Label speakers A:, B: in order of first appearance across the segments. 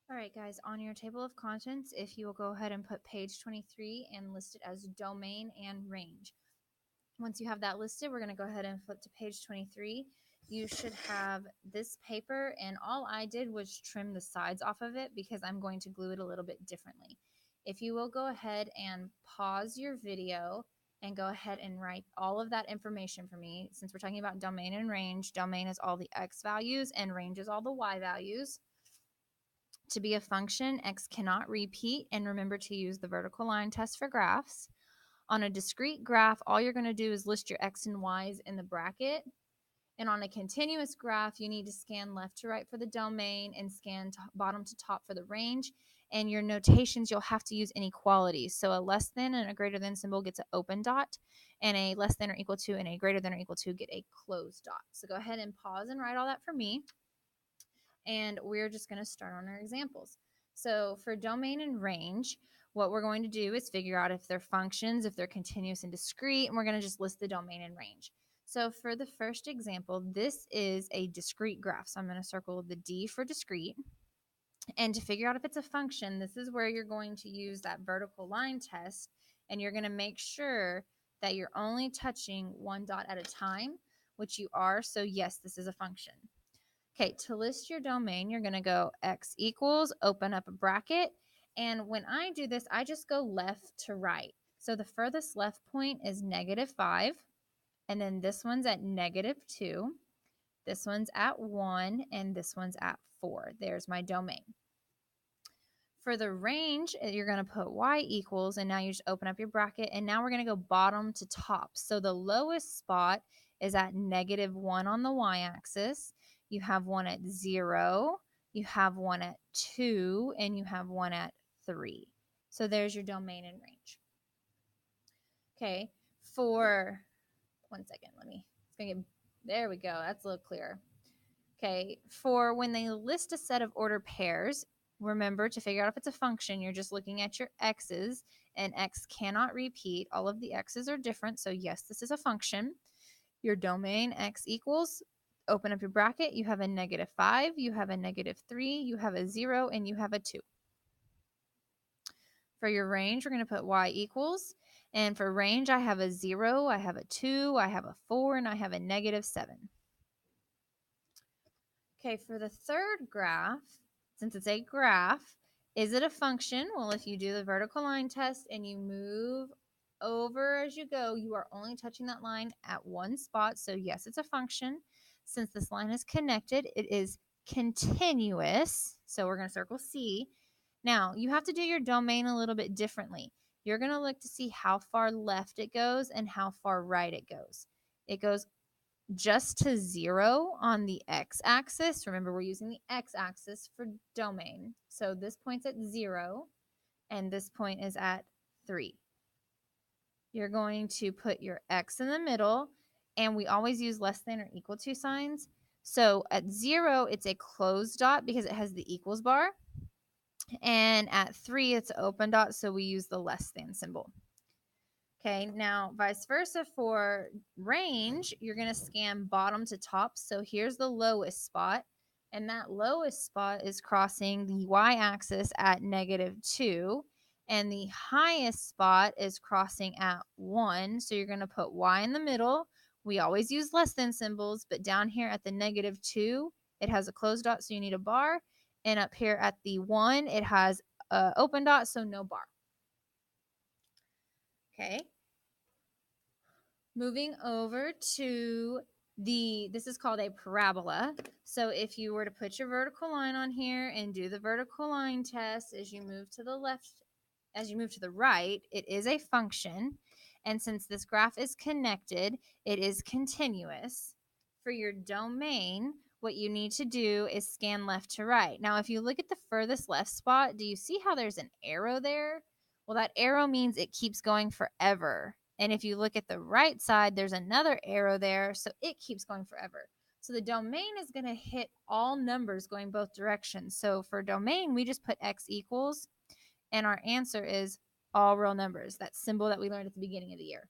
A: All right, guys, on your table of contents, if you will go ahead and put page 23 and list it as domain and range. Once you have that listed, we're going to go ahead and flip to page 23. You should have this paper, and all I did was trim the sides off of it because I'm going to glue it a little bit differently. If you will go ahead and pause your video and go ahead and write all of that information for me, since we're talking about domain and range, domain is all the x values and range is all the y values. To be a function, x cannot repeat, and remember to use the vertical line test for graphs. On a discrete graph, all you're going to do is list your x and y's in the bracket. And on a continuous graph, you need to scan left to right for the domain and scan bottom to top for the range. And your notations, you'll have to use inequalities. So a less than and a greater than symbol gets an open dot, and a less than or equal to and a greater than or equal to get a closed dot. So go ahead and pause and write all that for me. And we're just going to start on our examples. So for domain and range, what we're going to do is figure out if they're functions, if they're continuous and discrete, and we're going to just list the domain and range. So for the first example, this is a discrete graph. So I'm going to circle the D for discrete. And to figure out if it's a function, this is where you're going to use that vertical line test, and you're going to make sure that you're only touching one dot at a time, which you are. So yes, this is a function. Okay, to list your domain, you're going to go x equals, open up a bracket. And when I do this, I just go left to right. So the furthest left point is -5. And then this one's at -2. This one's at 1. And this one's at 4. There's my domain. For the range, you're going to put y equals, and now you just open up your bracket. And now we're going to go bottom to top. So the lowest spot is at -1 on the y-axis. You have one at 0, you have one at 2, and you have one at 3. So there's your domain and range. Okay, for 1 second, there we go. That's a little clearer. Okay, for when they list a set of ordered pairs, remember to figure out if it's a function, you're just looking at your x's, and x cannot repeat. All of the x's are different, so yes, this is a function. Your domain, x equals, open up your bracket, you have a -5, you have a -3, you have a 0, and you have a 2. For your range, we're going to put y equals, and for range, I have a 0, I have a 2, I have a 4, and I have a -7. Okay, for the third graph, since it's a graph, is it a function? Well, if you do the vertical line test and you move over as you go, you are only touching that line at one spot. So yes, it's a function. Since this line is connected, it is continuous. So we're going to circle C. Now, you have to do your domain a little bit differently. You're going to look to see how far left it goes and how far right it goes. It goes just to 0 on the x-axis. Remember, we're using the x-axis for domain. So this point's at 0, and this point is at 3. You're going to put your x in the middle, and we always use less than or equal to signs. So at 0, it's a closed dot because it has the equals bar. And at 3, it's an open dot, so we use the less than symbol. Okay, now vice versa for range, you're going to scan bottom to top. So here's the lowest spot, and that lowest spot is crossing the y-axis at -2, and the highest spot is crossing at 1. So you're going to put y in the middle. We always use less than symbols, but down here at the -2, it has a closed dot, so you need a bar. And up here at the 1, it has an open dot, so no bar. Okay. Moving over to this is called a parabola. So if you were to put your vertical line on here and do the vertical line test as you move to the left, as you move to the right, it is a function. And since this graph is connected, it is continuous. For your domain, what you need to do is scan left to right. Now, if you look at the furthest left spot, do you see how there's an arrow there? Well, that arrow means it keeps going forever. And if you look at the right side, there's another arrow there, so it keeps going forever. So the domain is going to hit all numbers going both directions. So for domain, we just put x equals, and our answer is all real numbers, that symbol that we learned at the beginning of the year.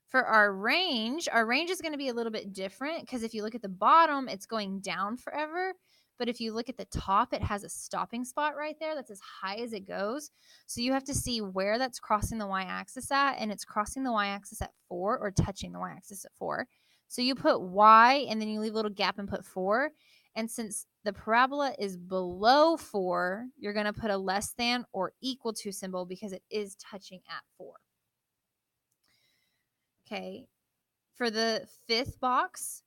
A: For our range is going to be a little bit different because if you look at the bottom, it's going down forever. But if you look at the top, it has a stopping spot right there that's as high as it goes. So you have to see where that's crossing the y-axis at, and it's crossing the y-axis at 4 or touching the y-axis at 4. So you put y and then you leave a little gap and put 4. And since the parabola is below 4, you're going to put a less than or equal to symbol because it is touching at 4. Okay. For the fifth box,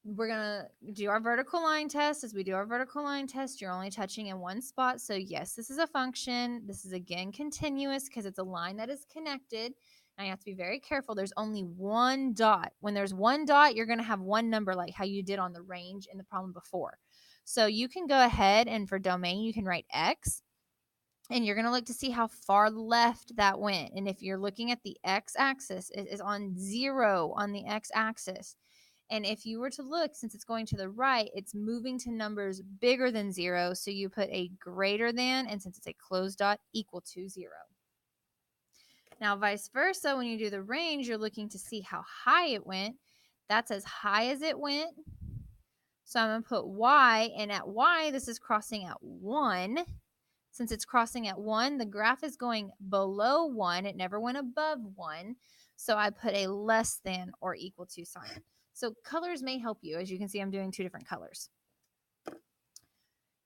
A: we're going to do our vertical line test. As we do our vertical line test, you're only touching in one spot. So yes, this is a function. This is again continuous because it's a line that is connected. Now you have to be very careful. There's only one dot. When there's one dot, you're going to have one number like how you did on the range in the problem before. So you can go ahead and for domain, you can write X. And you're going to look to see how far left that went. And if you're looking at the x-axis, it is on 0 on the x-axis. And if you were to look, since it's going to the right, it's moving to numbers bigger than 0. So you put a greater than, and since it's a closed dot, equal to 0. Now, vice versa, when you do the range, you're looking to see how high it went. That's as high as it went. So I'm going to put y, and at y, this is crossing at 1. Since it's crossing at 1, the graph is going below 1. It never went above 1. So I put a less than or equal to sign. So colors may help you. As you can see, I'm doing 2 different colors.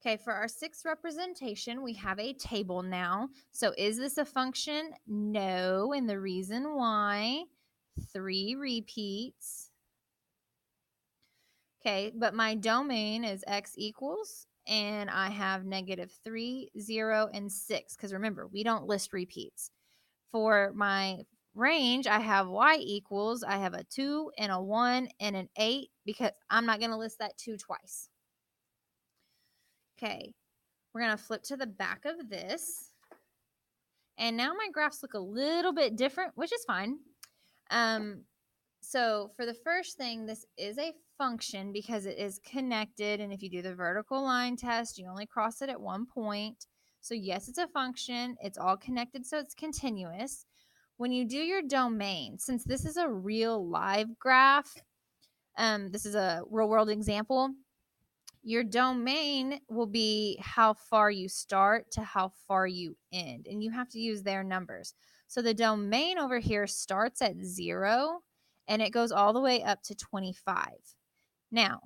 A: Okay, for our sixth representation, we have a table now. So is this a function? No, and the reason why, 3 repeats. Okay, but my domain is x equals, and I have -3, 0, and 6. Because remember, we don't list repeats. For my range, I have y equals, I have a 2 and a 1 and an 8 because I'm not going to list that 2 twice. Okay, we're going to flip to the back of this. And now my graphs look a little bit different, which is fine. So for the first thing, this is a function because it is connected. And if you do the vertical line test, you only cross it at one point. So yes, it's a function. It's all connected, so it's continuous. When you do your domain, since this is a real live graph, this is a real world example, your domain will be how far you start to how far you end. And you have to use their numbers. So the domain over here starts at 0 and it goes all the way up to 25. Now,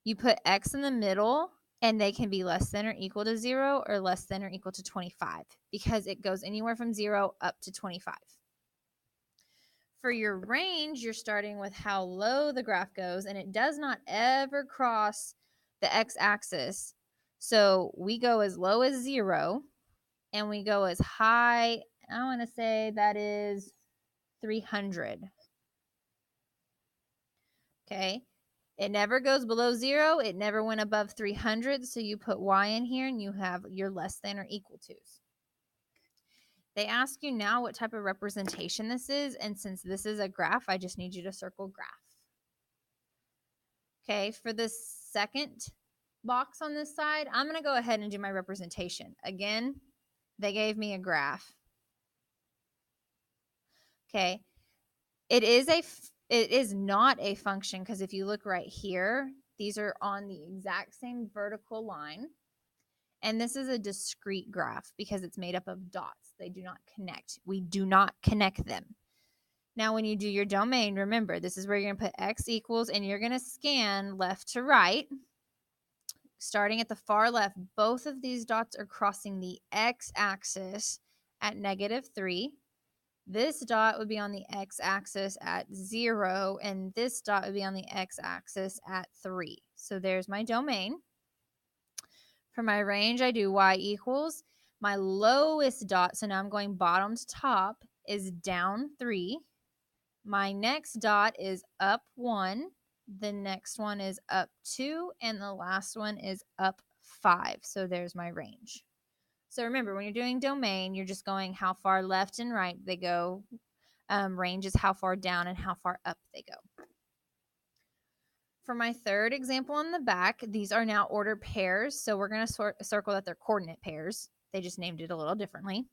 A: you put x in the middle and they can be less than or equal to 0 or less than or equal to 25 because it goes anywhere from 0 up to 25. For your range, you're starting with how low the graph goes, and it does not ever cross the x-axis. So we go as low as 0, and we go as high, I want to say that is 300. Okay. It never goes below 0. It never went above 300. So you put y in here, and you have your less than or equal to's. They ask you now what type of representation this is, and since this is a graph, I just need you to circle graph. Okay, for the second box on this side, I'm going to go ahead and do my representation. Again, they gave me a graph. Okay, it is not a function because if you look right here, these are on the exact same vertical line. And this is a discrete graph because it's made up of dots. They do not connect. We do not connect them. Now, when you do your domain, remember, this is where you're going to put x equals, and you're going to scan left to right. Starting at the far left, both of these dots are crossing the x-axis at -3. This dot would be on the x-axis at 0, and this dot would be on the x-axis at 3. So there's my domain. For my range, I do y equals. My lowest dot, so now I'm going bottom to top, is down 3. My next dot is up 1. The next one is up 2. And the last one is up 5. So there's my range. So remember, when you're doing domain, you're just going how far left and right they go. Range is how far down and how far up they go. For my third example on the back, these are now ordered pairs. So we're going to circle that they're coordinate pairs. They just named it a little differently.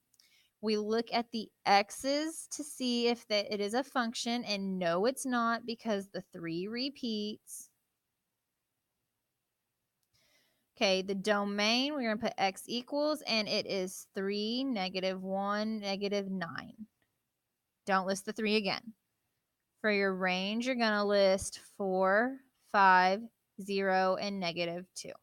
A: We look at the x's to see if it is a function, and no, it's not because the 3 repeats. Okay, the domain, we're going to put x equals, and it is 3, -1, -9. Don't list the 3 again. For your range, you're going to list 4, 5, 0, and -2.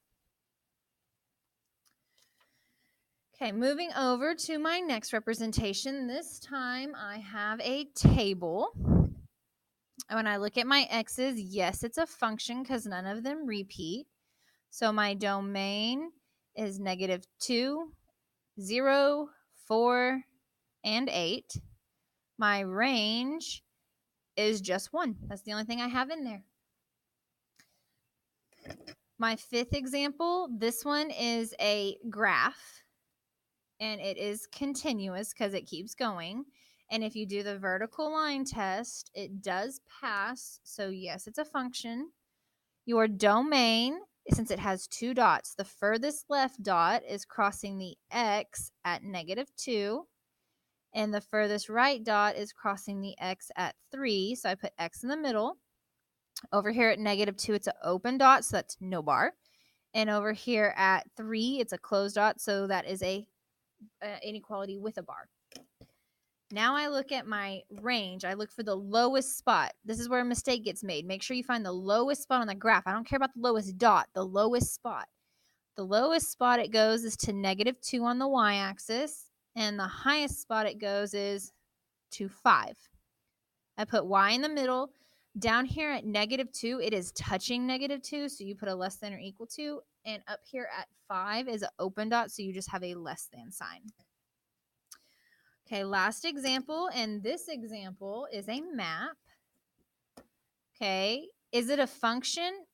A: Okay, moving over to my next representation. This time I have a table. When I look at my x's, yes, it's a function because none of them repeat. So my domain is -2, 0, 4, and 8. My range is just 1. That's the only thing I have in there. My fifth example, this one is a graph, and it is continuous because it keeps going. And if you do the vertical line test, it does pass. So yes, it's a function. Your domain, since it has 2 dots, the furthest left dot is crossing the x at -2, and the furthest right dot is crossing the x at 3. So I put x in the middle. Over here at -2, it's an open dot, so that's no bar. And over here at 3, it's a closed dot, so that is a inequality with a bar. Now I look at my range. I look for the lowest spot. This is where a mistake gets made. Make sure you find the lowest spot on the graph. I don't care about the lowest dot, the lowest spot. The lowest spot it goes is to -2 on the y-axis, and the highest spot it goes is to 5. I put y in the middle. Down here at -2, it is touching -2, so you put a less than or equal to. And up here at 5 is an open dot, so you just have a less than sign. Okay, last example, and this example is a map. Okay, is it a function?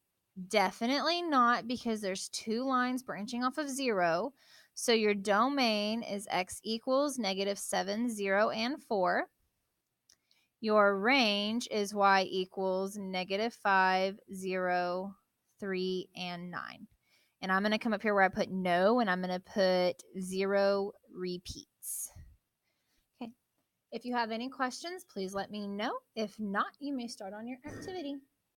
A: Definitely not, because there's 2 lines branching off of 0. So your domain is x equals -7, 0, and 4. Your range is y equals -5, 0, 3, and 9. And I'm going to come up here where I put no, and I'm going to put 0 repeats. Okay. If you have any questions, please let me know. If not, you may start on your activity.